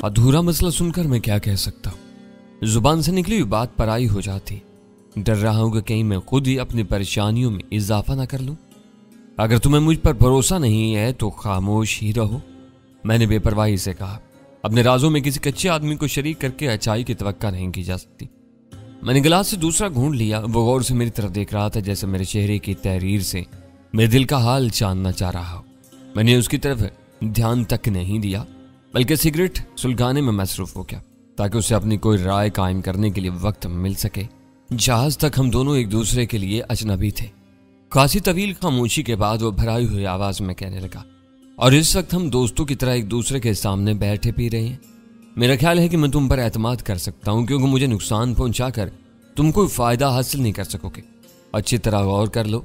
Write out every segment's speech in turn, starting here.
अधूरा मसला सुनकर मैं क्या कह सकता हूँ। जुबान से निकली हुई बात पराई हो जाती। डर रहा हूं कि कहीं मैं खुद ही अपनी परेशानियों में इजाफा ना कर लूं। अगर तुम्हें मुझ पर भरोसा नहीं है तो खामोश ही रहो, मैंने बेपरवाही से कहा। अपने राजों में किसी कच्चे आदमी को शरीक करके अच्छाई की तवक्का नहीं की जा सकती। मैंने गिलास से दूसरा घूंट लिया। वो गौर से मेरी तरफ देख रहा था, जैसे मेरे चेहरे की तहरीर से मेरे दिल का हाल जानना चाह रहा हो। मैंने उसकी तरफ ध्यान तक नहीं दिया, बल्कि सिगरेट सुलगाने में मसरूफ हो गया ताकि उसे अपनी कोई राय कायम करने के लिए वक्त मिल सके। जहाज तक हम दोनों एक दूसरे के लिए अजनबी थे। खासी तवील खामोशी के बाद वो भराई हुई आवाज में कहने लगा, और इस वक्त हम दोस्तों की तरह एक दूसरे के सामने बैठे पी रहे हैं। मेरा ख्याल है कि मैं तुम पर एतमाद कर सकता हूं, क्योंकि मुझे नुकसान पहुंचाकर तुम कोई फायदा हासिल नहीं कर सकोगे। अच्छी तरह गौर कर लो,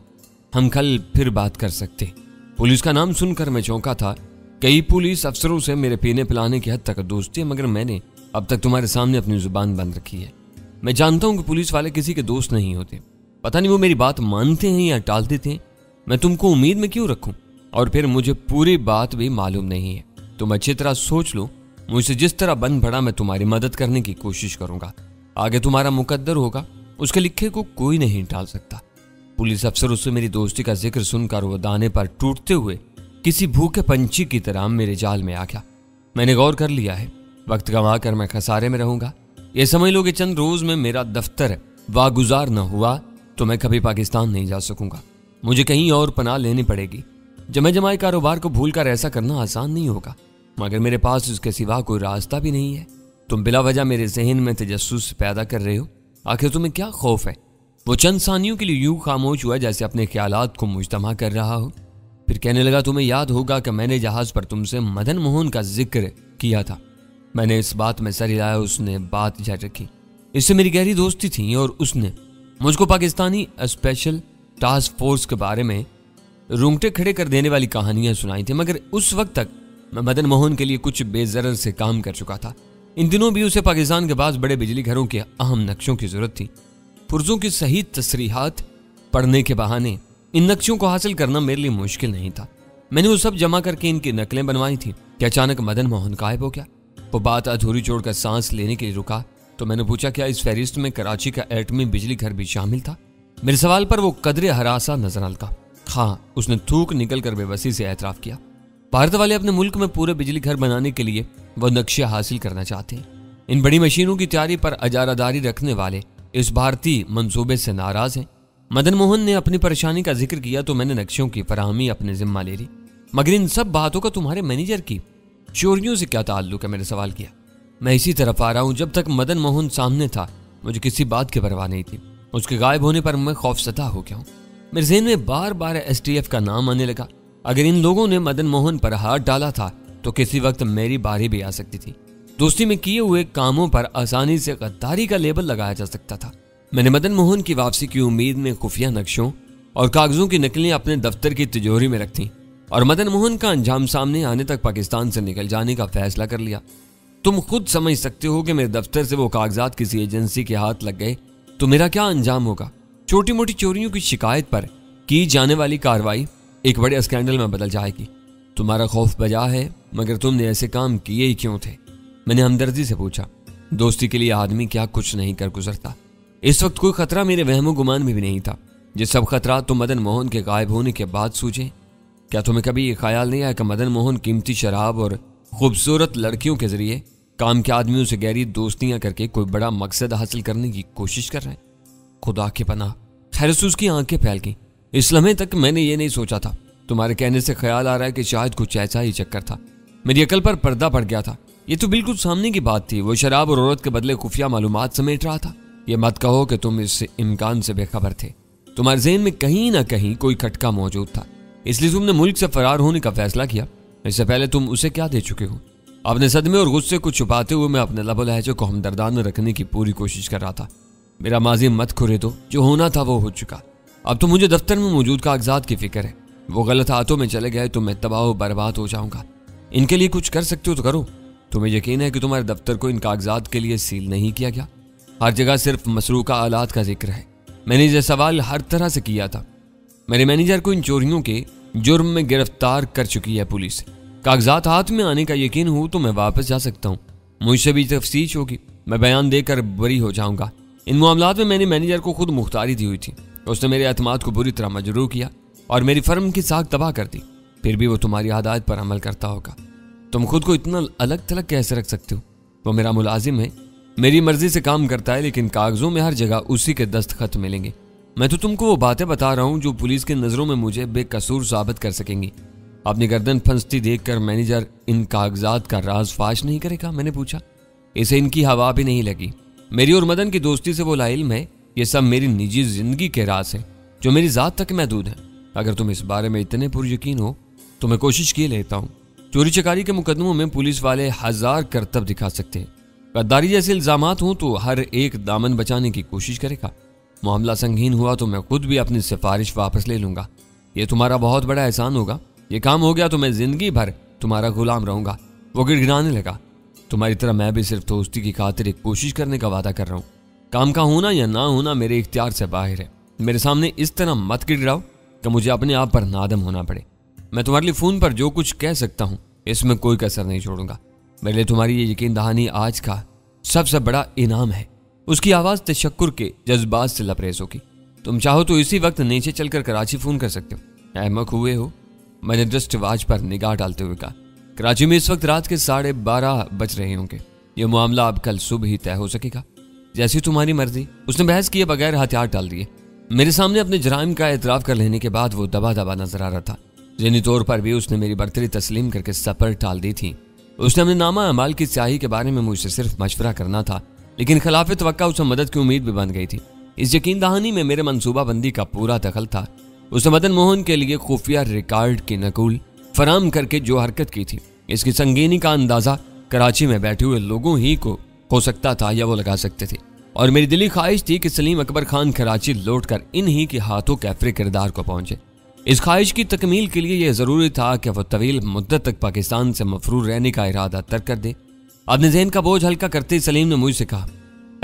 हम कल फिर बात कर सकते। पुलिस का नाम सुनकर मैं चौंका था। कई पुलिस अफसरों से मेरे पीने पिलाने की हद तक दोस्ती है, मगर मैंने अब तक तुम्हारे सामने अपनी जुबान बंद रखी है। मैं जानता हूं कि पुलिस वाले किसी के दोस्त नहीं होते। पता नहीं वो मेरी बात मानते हैं या टाल देते हैं। मैं तुमको उम्मीद में क्यों रखूं? और फिर मुझे पूरी बात भी मालूम नहीं है। तुम अच्छी तरह सोच लो, मुझसे जिस तरह बन पड़ा मैं तुम्हारी मदद करने की कोशिश करूंगा। आगे तुम्हारा मुकद्दर होगा, उसके लिखे को कोई नहीं टाल सकता। पुलिस अफसर उससे मेरी दोस्ती का जिक्र सुनकर वो दाने पर टूटते हुए किसी भूखे पंछी की तरह मेरे जाल में आ गया। मैंने गौर कर लिया है, वक्त गंवा कर मैं खसारे में रहूंगा। ये समझ लो कि चंद रोज में मेरा दफ्तर वागुजार न हुआ तो मैं कभी पाकिस्तान नहीं जा सकूंगा। मुझे कहीं और पनाह लेनी पड़ेगी। जमे जमाए कारोबार को भूलकर ऐसा करना आसान नहीं होगा, मगर मेरे पास उसके सिवा कोई रास्ता भी नहीं है। तुम बिला वजह मेरे जहन में तजस्सुस पैदा कर रहे हो। आखिर तुम्हें क्या खौफ है? वो चंद सानियों के लिए यूं खामोश हुआ जैसे अपने ख्यालात को मुजतमा कर रहा हो। फिर कहने लगा, तुम्हें याद होगा कि मैंने जहाज पर तुमसे मदन मोहन का जिक्र किया था। मैंने इस बात में सर हिलाया। उसने बात जारी रखी। इससे मेरी गहरी दोस्ती थी और उसने मुझको पाकिस्तानी स्पेशल टास्क फोर्स के बारे में रूंगटे खड़े कर देने वाली कहानियां सुनाई थी, मगर उस वक्त तक मैं मदन मोहन के लिए कुछ बेजरर से काम कर चुका था। इन दिनों भी उसे पाकिस्तान के पास बड़े बिजली घरों के अहम नक्शों की जरूरत थी। पुर्जों की सही तसरीहात पढ़ने के बहाने इन नक्शों को हासिल करना मेरे लिए मुश्किल नहीं था। मैंने वो सब जमा करके इनकी नकलें बनवाई थी कि अचानक मदन मोहन गायब हो गया। वो बात अधूरी छोड़कर सांस लेने के लिए रुका तो मैंने पूछा, क्या इस फहरिस्त में कराची का एटमी बिजली घर भी शामिल था? मेरे सवाल पर वो कदरे हरासा नजर आता। हाँ, उसने थूक निकलकर बेबसी से एतराफ किया। भारत वाले अपने मुल्क में पूरे बिजली घर बनाने के लिए वो नक्शे हासिल करना चाहते हैं। इन बड़ी मशीनों की तैयारी पर अजारादारी रखने वाले इस भारतीय मंसूबे से नाराज हैं। मदन मोहन ने अपनी परेशानी का जिक्र किया तो मैंने नक्शों की फराहमी अपने जिम्मा ले ली। मगर इन सब बातों का तुम्हारे मैनेजर की चोरियों से क्या ताल्लुक है? मैंने सवाल किया। मैं इसी तरफ आ रहा हूं। जब तक मदन मोहन सामने था मुझे किसी बात की परवाह नहीं थी। उसके गायब होने पर मैं खौफसदा हो गया हूं। मेरे ज़हन में बार बार STF का नाम आने लगा। अगर इन लोगों ने मदन मोहन पर हाथ डाला था तो किसी वक्त मेरी बारी भी आ सकती थी। दोस्ती में किए हुए कामों पर आसानी से गद्दारी का लेबल लगाया जा सकता था। मैंने मदन मोहन की वापसी की उम्मीद में खुफिया नक्शों और कागजों की नकलें अपने दफ्तर की तिजोरी में रखती और मदन मोहन का अंजाम सामने आने तक पाकिस्तान से निकल जाने का फैसला कर लिया। तुम खुद समझ सकते हो कि मेरे दफ्तर से वो कागजात किसी एजेंसी के हाथ लग गए तो मेरा क्या अंजाम होगा। छोटी मोटी चोरियों की शिकायत पर की जाने वाली कार्रवाई एक बड़े स्कैंडल में बदल जाएगी। तुम्हारा खौफ बजा है, मगर तुमने ऐसे काम किए ही क्यों थे? मैंने हमदर्दी से पूछा। दोस्ती के लिए आदमी क्या कुछ नहीं कर गुजरता। इस वक्त कोई खतरा मेरे वहमो गुमान में भी नहीं था। ये सब खतरा तो मदन मोहन के गायब होने के बाद सूझे। क्या तुम्हें कभी ये ख्याल नहीं आया कि मदन मोहन कीमती शराब और खूबसूरत लड़कियों के जरिए काम के आदमियों से गहरी दोस्तियां करके कोई बड़ा मकसद हासिल करने की कोशिश कर रहे हैं? खुदा के पनाह। खैर से उसकी आंखें फैल गईं। इस लम्हे तक मैंने ये नहीं सोचा था। तुम्हारे कहने से ख्याल आ रहा है कि शायद कुछ ऐसा ही चक्कर था। मेरी अकल पर पर्दा पड़ गया था। ये तो बिल्कुल सामने की बात थी। वो शराब और औरत के बदले खुफिया मालूमात समेट रहा था। ये मत कहो कि तुम इस इम्कान से बेखबर थे। तुम्हारे ज़हन में कहीं ना कहीं कोई खटका मौजूद था, इसलिए तुमने मुल्क से फरार होने का फैसला किया। इससे पहले तुम उसे क्या दे चुके हो? अपने सदमे और गुस्से को छुपाते हुए मैं अपने लबो लहजे को हमदर्दाना रखने की पूरी कोशिश कर रहा था। मेरा माजी मत खुरे दो, जो होना था वो हो चुका। अब तो मुझे दफ्तर में मौजूद कागजात की फिक्र है। वो गलत हाथों में चले गए तो मैं तबाह बर्बाद हो जाऊंगा। इनके लिए कुछ कर सकते हो तो करो। तुम्हें यकीन है कि तुम्हारे दफ्तर को इन कागजात के लिए सील नहीं किया गया? हर जगह सिर्फ मसरूका आलात का जिक्र है। मैंने ये सवाल हर तरह से किया था। मेरे मैनेजर को इन चोरियों के जुर्म में गिरफ्तार कर चुकी है पुलिस। कागजात हाथ में आने का यकीन हो तो मैं वापस जा सकता हूँ, मुझसे भी तफ्तीश होगी, मैं बयान देकर बरी हो जाऊंगा। इन मामलात में मैंने मैनेजर को खुद मुख्तारी दी हुई थी। उसने मेरे एतमाद को बुरी तरह मजरूर किया और मेरी फर्म की साख तबाह कर दी। फिर भी वो तुम्हारी आदात पर अमल करता होगा। तुम खुद को इतना अलग थलग कैसे रख सकते हो? वो मेरा मुलाजिम है, मेरी मर्जी से काम करता है, लेकिन कागजों में हर जगह उसी के दस्तखत मिलेंगे। मैं तो तुमको वो बातें बता रहा हूँ जो पुलिस की नजरों में मुझे बेकसूर साबित कर सकेंगी। अपनी गर्दन फंसती देखकर मैनेजर इन कागजात का राज फाश नहीं करेगा? मैंने पूछा। इसे इनकी हवा भी नहीं लगी। मेरी और मदन की दोस्ती से वो लाइल्म है। ये सब मेरी निजी जिंदगी के राज है जो मेरी जात तक महदूद है। अगर तुम इस बारे में इतने पुरयकीन हो तो मैं कोशिश किए लेता हूँ। चोरी चकारी के मुकदमों में पुलिस वाले 1000 करतब दिखा सकते हैं। गद्दारी जैसे इल्जामात हों तो हर एक दामन बचाने की कोशिश करेगा। मामला संगीन हुआ तो मैं खुद भी अपनी सिफारिश वापस ले लूंगा। ये तुम्हारा बहुत बड़ा एहसान होगा। ये काम हो गया तो मैं जिंदगी भर तुम्हारा गुलाम रहूंगा। वो गिड़गिड़ाने लगा। तुम्हारी तरह मैं भी सिर्फ दोस्ती की खातिर एक कोशिश करने का वादा कर रहा हूँ। काम का होना या ना होना मेरे इख्तियार से बाहर है। मेरे सामने इस तरह मत गिड़गिड़ाओ कि मुझे अपने आप पर नादम होना पड़े। मैं तुम्हारे लिए फोन पर जो कुछ कह सकता हूँ इसमें कोई कसर नहीं छोड़ूंगा। मेरे लिए तुम्हारी ये यकीन दहानी आज का सबसे बड़ा इनाम है। उसकी आवाज तशक्कुर के जज्बात से लबरेज होगी। तुम चाहो तो इसी वक्त नीचे चलकर कराची फोन कर सकते हो। अहमक हुए हो? मैंने दृष्ट वाच पर निगाह डालते हुए कहा। कराची में इस वक्त रात के 12:30 बज रहे होंगे। यह मामला अब कल सुबह ही तय हो सकेगा। जैसी तुम्हारी मर्जी। उसने बहस किए बगैर हथियार डाल दिए। मेरे सामने अपने जराइम का एतराफ कर लेने के बाद वो दबा दबा नजर आ रहा था। ज़हनी तौर पर भी उसने मेरी बर्तरी तस्लीम करके सफर टाल दी थी। उसने अपने नामा अमाल की स्याही के बारे में मुझसे सिर्फ मशवरा करना था, लेकिन खिलाफ तवक्का उसे मदद की उम्मीद भी बन गई थी। इस यकीन दहानी में मेरे मनसूबाबंदी का पूरा दखल था। उसने मदन मोहन के लिए खुफिया रिकॉर्ड की नकूल फराम करके जो हरकत की थी, इसकी संगीनी का अंदाजा कराची में बैठे हुए लोगों ही को हो सकता था या वो लगा सकते थे। और मेरी दिली ख्वाहिश थी कि सलीम अकबर खान कराची लौटकर इन्हीं के हाथों कैफरे किरदार को पहुंचे। इस ख्वाहिश की तकमील के लिए यह जरूरी था कि वह तवील मुद्दत तक पाकिस्तान से मफरूर रहने का इरादा तर्क कर दे। अपने जहन का बोझ हल्का करते ही सलीम ने मुझसे कहा,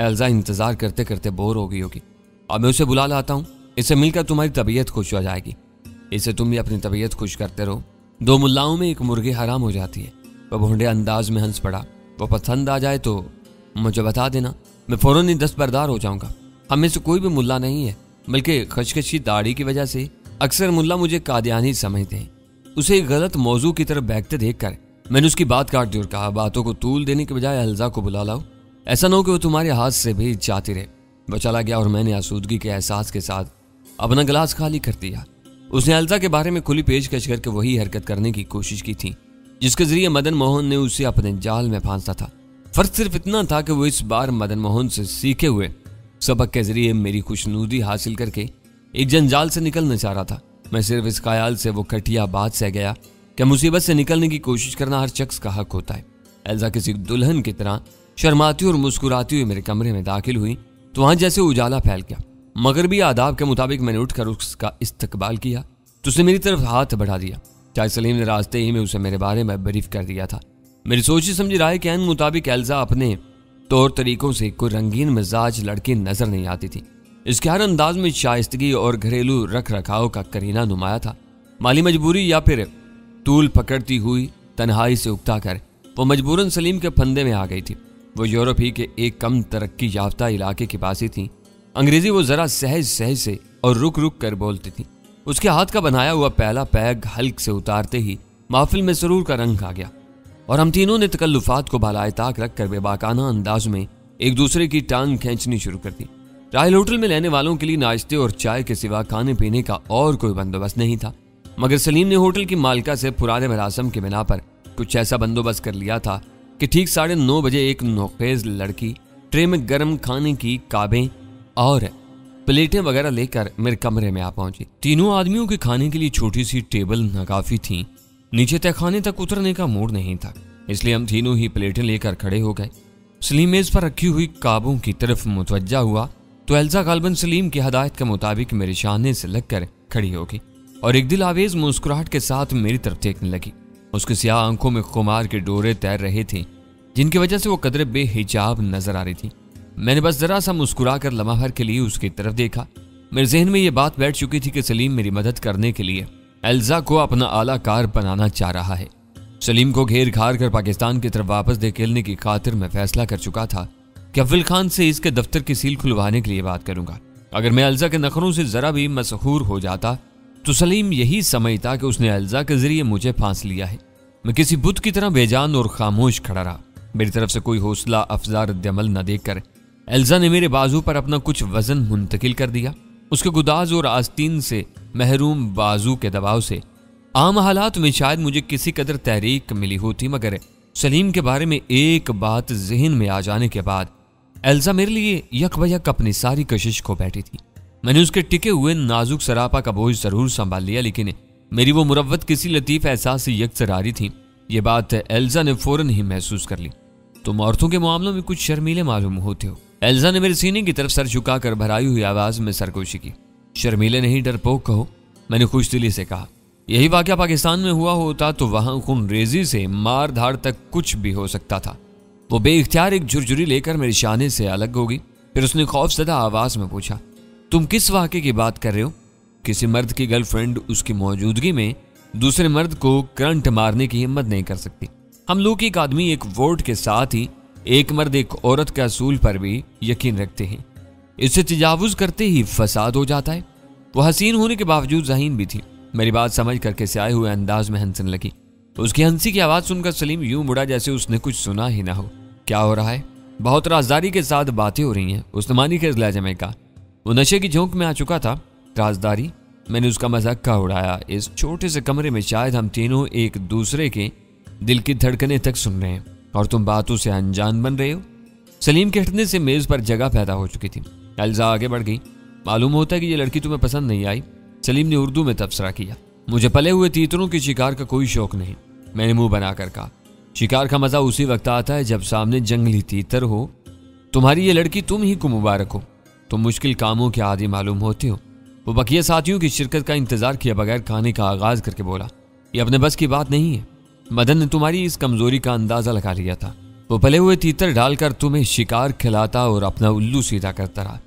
एल्जा इंतजार करते करते बोर हो गई होगी, अब मैं उसे बुला लाता हूँ। इससे मिलकर तुम्हारी तबीयत खुश हो जाएगी। इससे तुम भी अपनी तबीयत खुश करते रहो। 2 मुल्लाओं में एक मुर्गी हराम हो जाती है। वह भोंडे अंदाज में हंस पड़ा। वो पसंद आ जाए तो मुझे बता देना, मैं फौरन ही दस्तबरदार हो जाऊंगा। हम में से कोई भी मुल्ला नहीं है, बल्कि खचखची दाढ़ी की वजह से अक्सर मुल्ला मुझे कादियानी समझते हैं। उसे एक गलत मौजू की तरफ बहकते देखकर मैंने उसकी बात काट दी और कहा, बातों को तूल देने के बजाय एल्जा को बुला लाओ। ऐसा न हो कि वो तुम्हारे हाथ से भी जाती रहे। वह चला गया और मैंने आसूदगी के एहसास के साथ अपना गिलास खाली कर दिया। उसने एल्जा के बारे में खुली पेशकश करके वही हरकत करने की कोशिश की थी जिसके जरिए मदन मोहन ने उसे अपने जाल में फांसा था। फर्क सिर्फ इतना था कि वो इस बार मदन मोहन से सीखे हुए सबक के जरिए मेरी खुशनुदी हासिल करके एक जंजाल से निकलना चाह रहा था। मैं सिर्फ इस ख्याल से वो कटिया बात से गया कि मुसीबत से निकलने की कोशिश करना हर शख्स का हक होता है। एल्जा किसी दुल्हन की तरह शर्माती और मुस्कुराती हुई मेरे कमरे में दाखिल हुई तो वहां जैसे उजाला फैल गया। मगरबी आदाब के मुताबिक मैंने उठकर उसका इस्तकबाल किया तो उसने मेरी तरफ हाथ बढ़ा दिया। चाहे सलीम ने रास्ते ही में उसे मेरे बारे में ब्रीफ कर दिया था। मेरी सोची समझी राय के मुताबिक एल्जा अपने तौर तरीकों से कोई रंगीन मिजाज लड़की नजर नहीं आती थी। इसके हर अंदाज में शाइस्तगी और घरेलू रख रखाव का करीना नुमाया था। माली मजबूरी या फिर तूल पकड़ती हुई तन्हाई से उकता कर वो मजबूरन सलीम के फंदे में आ गई थी। वो यूरोप ही के एक कम तरक्की याफ्ता इलाके की पास ही थी। अंग्रेजी वो जरा सहज सहज से और रुक रुक कर बोलती थी। उसके हाथ का बनाया हुआ पहला पैग हल्क से उतारते ही महफिल में सरूर का रंग आ गया और हम तीनों ने तकल्लुफात को बालाए ताक रखकर बेबाकाना अंदाज में एक दूसरे की टांग खींचनी शुरू कर दी। रायल होटल में रहने वालों के लिए नाश्ते और चाय के सिवा खाने पीने का और कोई बंदोबस्त नहीं था, मगर सलीम ने होटल की मालिका से पुराने मरासम के बिना पर कुछ ऐसा बंदोबस्त कर लिया था कि ठीक 9:30 बजे एक नौखेज लड़की ट्रे में गर्म खाने की काबें और प्लेटें वगैरह लेकर मेरे कमरे में आ पहुंची। तीनों आदमियों के खाने के लिए छोटी सी टेबल नाकाफी थी। नीचे तहखाने तक उतरने का मूड नहीं था, इसलिए हम तीनों ही प्लेटें लेकर खड़े हो गए। सलीम मेज पर रखी हुई काबों की तरफ मुतवज्जा हुआ तो एल्जा गालबन सलीम की हदायत के मुताबिक मेरे शाने से लगकर खड़ी होगी और एक दिल आवेज मुस्कुराहट के साथ मेरी तरफ देखने लगी। उसकी स्याह आंखों में खुमार के डोरे तैर रहे थे जिनकी वजह से वो कदरे बेहिजाब नजर आ रही थी। मैंने बस जरा सा मुस्कुरा कर लम्हा भर के लिए उसकी तरफ देखा। मेरे जहन में ये बात बैठ चुकी थी कि सलीम मेरी मदद करने के लिए एल्जा को अपना आला कार बनाना चाह रहा है। सलीम को घेर घार कर पाकिस्तान की तरफ वापस धकेलने की खातिर मैं फैसला कर चुका था कि अफजल खान से इसके दफ्तर की सील खुलवाने के लिए बात करूंगा। अगर मैं एल्जा के नखरों से जरा भी मशहूर हो जाता तो सलीम यही समझता कि उसने एल्जा के जरिए मुझे फांस लिया है। मैं किसी बुत की तरह बेजान और खामोश खड़ा रहा। मेरी तरफ से कोई हौसला अफजा रद्दअमल न देखकर एल्जा ने मेरे बाजू पर अपना कुछ वजन मुंतकिल कर दिया। उसके गुदाज और आस्तीन से महरूम बाजू के दबाव से आम हालात में शायद मुझे किसी कदर तहरीक मिली होती, मगर सलीम के बारे में एक बात जहन में आ जाने के बाद एल्जा मेरे लिए यकबयक अपनी सारी कशिश खो बैठी थी। मैंने उसके टिके हुए नाजुक सरापा का बोझ जरूर संभाल लिया, लेकिन मेरी वो मुरव्वत किसी लतीफ एहसास से यकसरारी थी। ये बात एल्जा ने फौरन ही महसूस कर ली। तुम औरतों के मामलों में कुछ शर्मीले मालूम होते हो। एल्जा ने मेरे सीने की तरफ सर झुकाकर भराई हुई आवाज में सरगोशी की। शर्मीले नहीं, डरपोक कहो, मैंने खुशदिली से कहा। यही वाकया पाकिस्तान में हुआ होता तो वहां खूनरेजी से मार धाड़ तक कुछ भी हो सकता था। वो बेइख्तियार एक झुरझुरी लेकर मेरे शाने से अलग होगी। फिर उसने खौफजदा आवाज में पूछा, तुम किस वाकये की बात कर रहे हो? किसी मर्द की गर्लफ्रेंड उसकी मौजूदगी में दूसरे मर्द को करंट मारने की हिम्मत नहीं कर सकती। हम लोग एक आदमी एक वोट के साथ ही एक मर्द एक औरत के असूल पर भी यकीन रखते हैं। इससे तजावुज करते ही फसाद हो जाता है। वो हसीन होने के बावजूद ज़हीन भी थी। मेरी बात समझ करके स्याए हुए अंदाज में हंसने लगी। उसकी हंसी की आवाज़ सुनकर सलीम यूं मुड़ा जैसे उसने कुछ सुना ही ना हो। क्या हो रहा है? बहुत राजदारी के साथ बातें हो रही हैं, उसने मानी खेज लहजे में कहा। वो नशे की झोंक में आ चुका था। राजदारी? मैंने उसका मजाक उड़ाया। इस छोटे से कमरे में शायद हम तीनों एक दूसरे के दिल की धड़कने तक सुन रहे हैं और तुम बातों से अनजान बन रहे हो। सलीम के हटने से मेज पर जगह पैदा हो चुकी थी। एल्जा आगे बढ़ गई। मालूम होता है कि ये लड़की तुम्हें पसंद नहीं आई। सलीम ने उर्दू में तबसरा किया। मुझे पले हुए तीतरों के शिकार का कोई शौक नहीं, मैंने मुंह बनाकर कहा। शिकार का मजा उसी वक्त आता है जब सामने जंगली तीतर हो। तुम्हारी ये लड़की तुम ही को मुबारक हो। तुम मुश्किल कामों के आदी मालूम होते हो। वो बकिया साथियों की शिरकत का इंतजार किए बगैर खाने का आगाज करके बोला, ये अपने बस की बात नहीं है। मदन ने तुम्हारी इस कमजोरी का अंदाजा लगा लिया था। वो पले हुए तीतर डालकर तुम्हें शिकार खिलाता और अपना उल्लू सीधा करता रहा।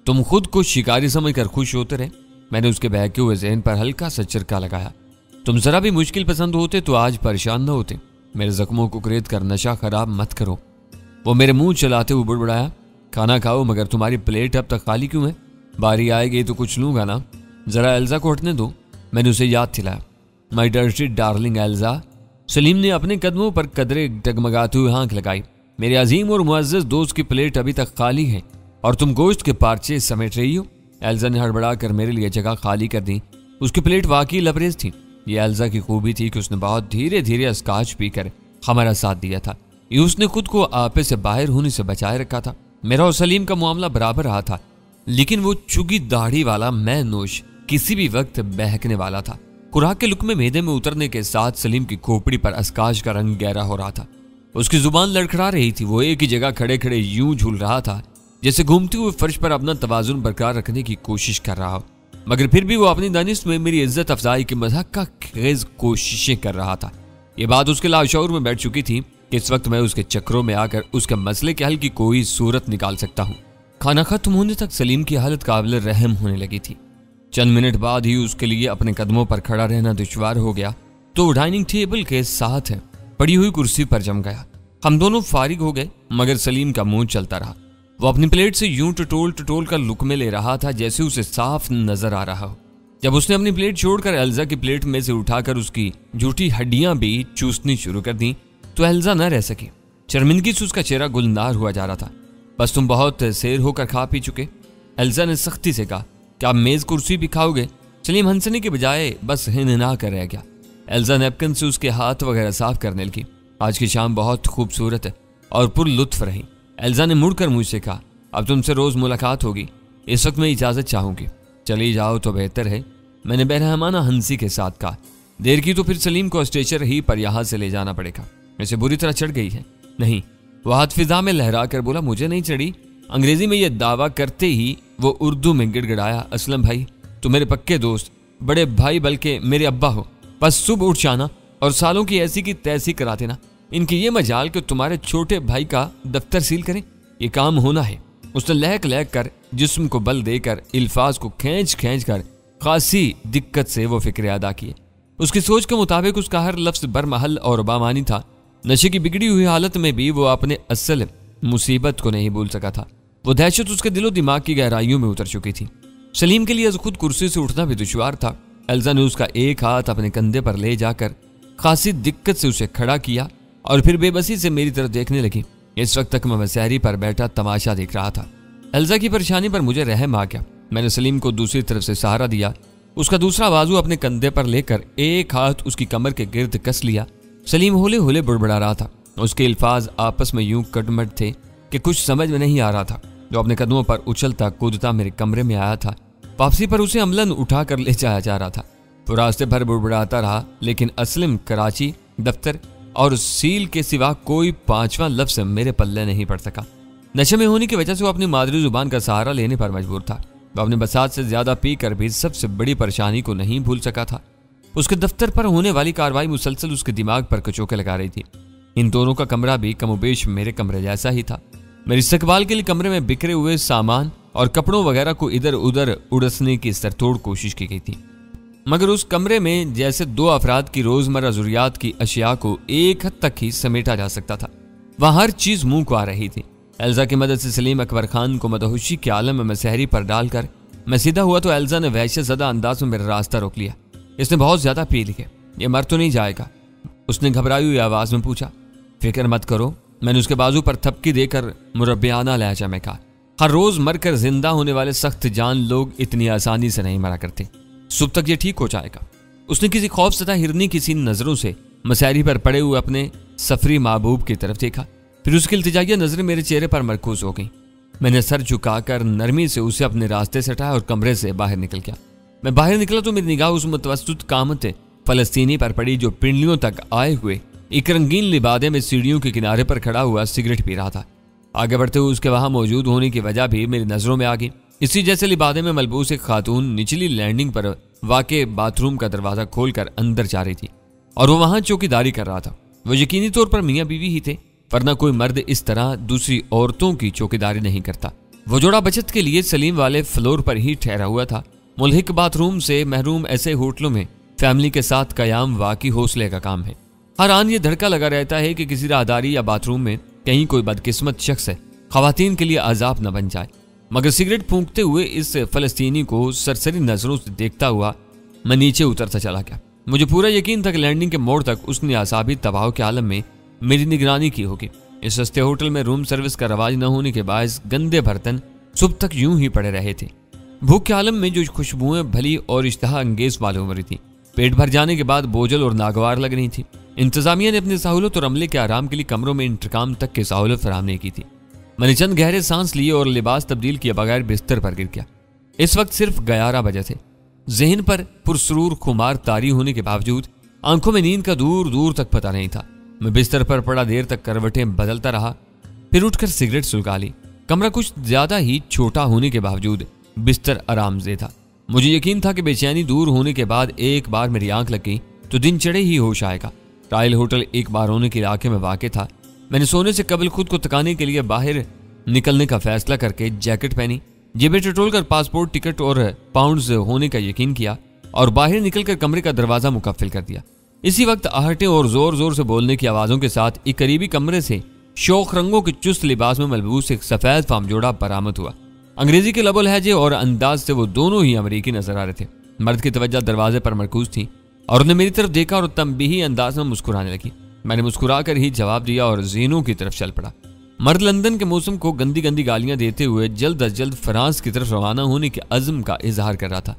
तुम खुद को शिकारी समझकर खुश होते रहे। मैंने उसके बहके हुए जहन पर हल्का सा चिरका लगाया। तुम जरा भी मुश्किल पसंद होते तो आज परेशान न होते। मेरे जख्मों को कुरेद कर नशा खराब मत करो। वो मेरे मुंह चलाते हुए बुड़बुड़ाया, खाना खाओ, मगर तुम्हारी प्लेट अब तक खाली क्यों है? बारी आएगी तो कुछ लूंगा ना। जरा एल्जा को हटने दो। मैंने उसे याद दिलाया। माई डर्टी डार्लिंग एल्जा। सलीम ने अपने कदमों पर कदरे डगमगाते हुए आंख लगाई। मेरे अजीम और मुअज़्ज़ज़ दोस्त की प्लेट अभी तक खाली है और तुम गोश्त के पार्चे समेट रही हो। एल्जा ने हड़बड़ा कर मेरे लिए जगह खाली कर दी। उसकी प्लेट वाकई लबरेज थी। ये एल्जा की खूबी थी कि उसने बहुत धीरे धीरे स्कॉच पीकर हमारा साथ दिया था। ये उसने खुद को आपे से बाहर होने से बचाए रखा था। मेरा और सलीम का मामला बराबर रहा था, लेकिन वो चुगी दाढ़ी वाला मैं नोश किसी भी वक्त बहकने वाला था। खुराक के लुकमे मेदे में उतरने के साथ सलीम की खोपड़ी पर अस्काश का रंग गहरा हो रहा था। उसकी जुबान लड़खड़ा रही थी। वो एक ही जगह खड़े खड़े यूं झूल रहा था जैसे घूमते हुए फर्श पर अपना तवाजुन बरकरार रखने की कोशिश कर रहा हो, मगर फिर भी वो अपनी दानिश में मेरी इज्जत अफजाई की मजाक का खेज कोशिशें कर रहा था। ये बात उसके लाशौर में बैठ चुकी थी कि इस वक्त मैं उसके चक्रों में आकर उसके मसले के हल की कोई सूरत निकाल सकता हूँ। खाना खत्म होने तक सलीम की हालत काबिल रहम होने लगी थी। चंद मिनट बाद ही उसके लिए अपने कदमों पर खड़ा रहना दुश्वार हो गया तो डाइनिंग टेबल के साथ पड़ी हुई कुर्सी पर जम गया। हम दोनों फारिग हो गए, मगर सलीम का मुंह चलता रहा। वो अपनी प्लेट से यूं टटोल कर लुकमे ले रहा था जैसे उसे साफ नजर आ रहा हो। जब उसने अपनी प्लेट छोड़कर एल्जा की प्लेट में से उठाकर उसकी झूठी हड्डियां भी चूसनी शुरू कर दी तो एल्जा न रह सकी। शर्मिंदगी से उसका चेहरा गुलनार हुआ जा रहा था। बस तुम बहुत सेर होकर खा पी चुके, एल्जा ने सख्ती से कहा। क्या मेज कुर्सी भी खाओगे? सलीम हंसने के बजाय बस हिनना कर रह गया। एल्जा नैपकिन से उसके हाथ वगैरह साफ करने लगी। आज की शाम बहुत खूबसूरत और पुरलुत्फ रही। एल्जा ने मुड़कर मुझसे कहा, अब तुमसे रोज मुलाकात होगी, इस वक्त मैं इजाजत चाहूंगी। चली जाओ तो बेहतर है, मैंने बेरहमाना हंसी के साथ कहा। देर की तो फिर सलीम को स्ट्रेचर ही पर यहां से ले जाना पड़ेगा। वैसे बुरी तरह चढ़ गई है। नहीं, वह हाथ फिजा में लहरा कर बोला, मुझे नहीं चढ़ी। अंग्रेजी में यह दावा करते ही वो उर्दू में गिड़गिड़ाया, असलम भाई तुम मेरे पक्के दोस्त, बड़े भाई बल्कि मेरे अब्बा हो। बस सुबह उठ जाना और सालों की ऐसी की तैसी करा देना। इनकी ये मजाल कि तुम्हारे छोटे भाई का दफ्तर सील करें, ये काम होना है। उसने लहक लहक कर जिस्म को बल देकर इल्फाज को खींच कर खासी दिक्कत से वो फिक्र अदा किए। उसकी सोच के मुताबिक उसका हर लफ्ज बरमहल और बामानी था। नशे की बिगड़ी हुई हालत में भी वो अपने असल मुसीबत को नहीं भूल सका था। वो दहशत उसके दिलो दिमाग की गहराइयों में उतर चुकी थी। सलीम के लिए खुद कुर्सी से उठना भी दुश्वार था। एल्जा ने उसका एक हाथ अपने कंधे पर ले जाकर खासी दिक्कत से उसे खड़ा किया और फिर बेबसी से मेरी तरफ देखने लगी। इस वक्त तक मैं मसहरी पर बैठा तमाशा देख रहा था। एल्जा की परेशानी पर मुझे रहम आ गया। मैंने सलीम को दूसरी तरफ से सहारा दिया। उसका दूसरा बाजू अपने कंधे पर लेकर एक हाथ उसकी कमर के गिर्द कस लिया। सलीम होले होले बुड़बुड़ा रहा था। उसके अल्फाज आपस में यूं कटमट थे कि कुछ समझ में नहीं आ रहा था। जो अपने कदमों पर उछलता कूदता मेरे कमरे में आया था, वापसी पर उसे अमलन उठा कर ले जाया जा रहा था। वो रास्ते भर बुड़बुड़ाता रहा, लेकिन असलम, कराची, दफ्तर और सील के सिवा कोई पांचवा लफ्ज मेरे पल्ले नहीं पड़ सका। नशे में होने की वजह से वो अपनी मादरी जुबान का सहारा लेने पर मजबूर था। वो अपने बसात से ज्यादा पी कर भी सबसे बड़ी परेशानी को नहीं भूल सका था। उसके दफ्तर पर होने वाली कार्रवाई मुसलसल उसके दिमाग पर कचोके लगा रही थी। इन दोनों का कमरा भी कमोबेश मेरे कमरे जैसा ही था। मेरे इस्तकबाल के लिए कमरे में बिखरे हुए सामान और कपड़ों वगैरह को इधर उधर उड़सने की सरतोड़ कोशिश की गई थी, मगर उस कमरे में जैसे दो अफराद की रोजमर्रा जरूरियात की अशिया को एक हद तक ही समेटा जा सकता था। वहां हर चीज मुंह को आ रही थी। एल्जा की मदद से सलीम अकबर खान को मदहोशी के आलम में मसहरी पर डालकर मैं सीधा हुआ तो एल्जा ने वहशत ज़दा अंदाज में मेरा रास्ता रोक लिया। इसने बहुत ज्यादा पी लिया, ये मर तो नहीं जाएगा? उसने घबराई हुई आवाज में पूछा। फिक्र मत करो, मैंने उसके बाजू पर थपकी देकर मुरब्बियाना लहजा में कहा। हर रोज मरकर जिंदा होने वाले सख्त जान लोग इतनी आसानी से नहीं मरा करते। सुबह तक ये ठीक हो जाएगा। उसने किसी खौफ सदा हिरनी किसी नजरों से मसहरी पर पड़े हुए अपने सफरी महबूब की तरफ देखा। फिर उसकी इल्तिजाइया नजरें मेरे चेहरे पर मरकूज हो गई। मैंने सर झुकाकर नरमी से उसे अपने रास्ते से हटाया और कमरे से बाहर निकल गया। मैं बाहर निकला तो मेरी निगाह उस मुतवस्सित कामत फलस्तीनी पर पड़ी जो पिंडलियों तक आए हुए एक रंगीन लिबादे में सीढ़ियों के किनारे पर खड़ा हुआ सिगरेट पी रहा था। आगे बढ़ते हुए उसके वहां मौजूद होने की वजह भी मेरी नजरों में आ गई। इसी जैसे लिबादे में मलबूस एक खातून निचली लैंडिंग पर वाक़े बाथरूम का दरवाजा खोलकर अंदर जा रही थी और वो वहां चौकीदारी कर रहा था। वो यकीनी तौर पर मियाँ बीवी ही थे, वरना कोई मर्द इस तरह दूसरी औरतों की चौकीदारी नहीं करता। वो जोड़ा बचत के लिए सलीम वाले फ्लोर पर ही ठहरा हुआ था। मुल्हिक बाथरूम से महरूम ऐसे होटलों में फैमिली के साथ कयाम वाकई हौसले का काम है। हर आन ये धड़का लगा रहता है कि किसी राहदारी या बाथरूम में कहीं कोई बदकिस्मत शख्स है खवातीन के लिए अजाब न बन जाए। मगर सिगरेट फूंकते हुए इस फलस्तीनी को सरसरी नजरों से देखता हुआ मैं नीचे उतरता चला गया। मुझे पूरा यकीन था कि लैंडिंग के मोड़ तक उसने आसाबी तबाह के आलम में मेरी निगरानी की होगी। इस सस्ते होटल में रूम सर्विस का रवाज न होने के बायस गंदे बर्तन सुबह तक यूं ही पड़े रहे थे। भूख के आलम में जो खुशबुएं भली और इश्तहा अंगेज मालूम हो रही थी, पेट भर जाने के बाद बोझल और नागवार लग रही थी। इंतजामिया ने अपनी सहूलत और अमले के आराम के लिए कमरों में इंतकाम तक की सहूलत फराहम नहीं की थी। मैंने चंद गहरे सांस लिए और लिबास तब्दील किए बगैर बिस्तर पर गिर गया। इस वक्त सिर्फ 11 बजे थे। जहन पर पुरसरूर खुमार तारी होने के बावजूद आंखों में नींद का दूर दूर तक पता नहीं था। मैं बिस्तर पर पड़ा देर तक करवटें बदलता रहा, फिर उठकर सिगरेट सुलगा ली। कमरा कुछ ज्यादा ही छोटा होने के बावजूद बिस्तर आरामदेह था। मुझे यकीन था कि बेचैनी दूर होने के बाद एक बार मेरी आंख लग गई तो दिन चढ़े ही होश आएगा। रॉयल होटल एक बार होने के इलाके में वाक़ था। मैंने सोने से कबल खुद को थकाने के लिए बाहर निकलने का फैसला करके जैकेट पहनी, जेबें टटोल कर पासपोर्ट, टिकट और पाउंड्स होने का यकीन किया और बाहर निकलकर कमरे का दरवाजा मुकफ्फिल कर दिया। इसी वक्त आहटें और जोर जोर से बोलने की आवाज़ों के साथ एक करीबी कमरे से शौक रंगों के चुस्त लिबास में मलबूस एक सफ़ेद फाम जोड़ा बरामद हुआ। अंग्रेजी के लबो लहजे और अंदाज से वो दोनों ही अमरीकी नजर आ रहे थे। मर्द की तवज्जो दरवाजे पर मरकूज थी और उन्हें मेरी तरफ देखा और तंबीही अंदाज में मुस्कुराने लगी। मैंने मुस्कुरा कर ही जवाब दिया और जीनों की तरफ चल पड़ा। मर्द लंदन के मौसम को गंदी गंदी गालियां देते हुए जल्द अज जल्द फ्रांस की तरफ रवाना होने के अज़्म का इजहार कर रहा था।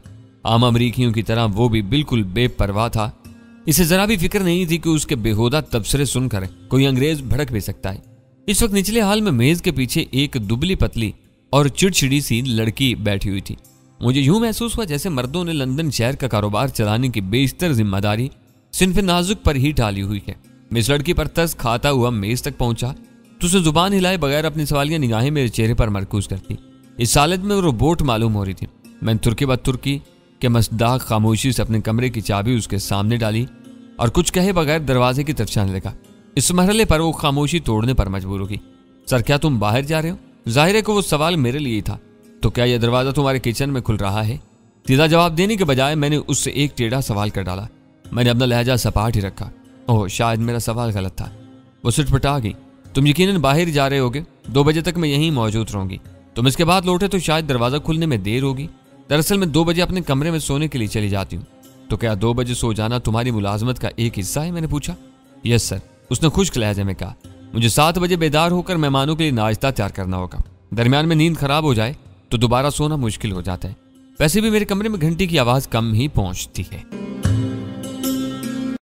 आम अमरीकियों की तरह वो भी बिल्कुल बेपरवाह था। इसे जरा भी फिक्र नहीं थी कि उसके बेहुदा तबसरे सुनकर कोई अंग्रेज भड़क भी सकता है। इस वक्त निचले हाल में मेज के पीछे एक दुबली पतली और चिड़चिड़ी सी लड़की बैठी हुई थी। मुझे यूं महसूस हुआ जैसे मर्दों ने लंदन शहर का कारोबार चलाने की बेशतर जिम्मेदारी सिन्फ नाजुक पर ही डाली हुई है। मैं इस लड़की पर तरस खाता हुआ मेज तक पहुंचा तो उसे जुबान हिलाए बगैर अपनी सवालिया निगाहें मेरे चेहरे पर मरकूज करती। इस हालत में वो रोबोट मालूम हो रही थी। मैंने तुर्की ब तुर्की के मसदाक खामोशी से अपने कमरे की चाबी उसके सामने डाली और कुछ कहे बगैर दरवाजे की तरफ जाने लगा। इस मरहले पर वो खामोशी तोड़ने पर मजबूर होगी। सर, क्या तुम बाहर जा रहे हो? जाहिर है कि वो सवाल मेरे लिए ही था। तो क्या यह दरवाजा तुम्हारे किचन में खुल रहा है? सीधा जवाब देने के बजाय मैंने उससे एक टेढ़ा सवाल कर डाला। मैंने अपना लहजा सपाट ही रखा। ओह, शायद मेरा सवाल गलत था। वो सिटपटा गई। तुम यकीनन बाहर जा रहे होगे, 2 बजे तक मैं यहीं मौजूद रहूंगी। तुम इसके बाद लौटे तो शायद दरवाजा खुलने में देर होगी। दरअसल मैं 2 बजे अपने कमरे में सोने के लिए चली जाती हूँ। तो क्या 2 बजे सो जाना तुम्हारी मुलाजमत का एक हिस्सा है? मैंने पूछा। यस सर, उसने खुश्क लहजे में कहा। मुझे 7 बजे बेदार होकर मेहमानों के लिए नाश्ता तैयार करना होगा। दरमियान में नींद खराब हो जाए तो दोबारा सोना मुश्किल हो जाता है। वैसे भी मेरे कमरे में घंटी की आवाज कम ही पहुंचती है।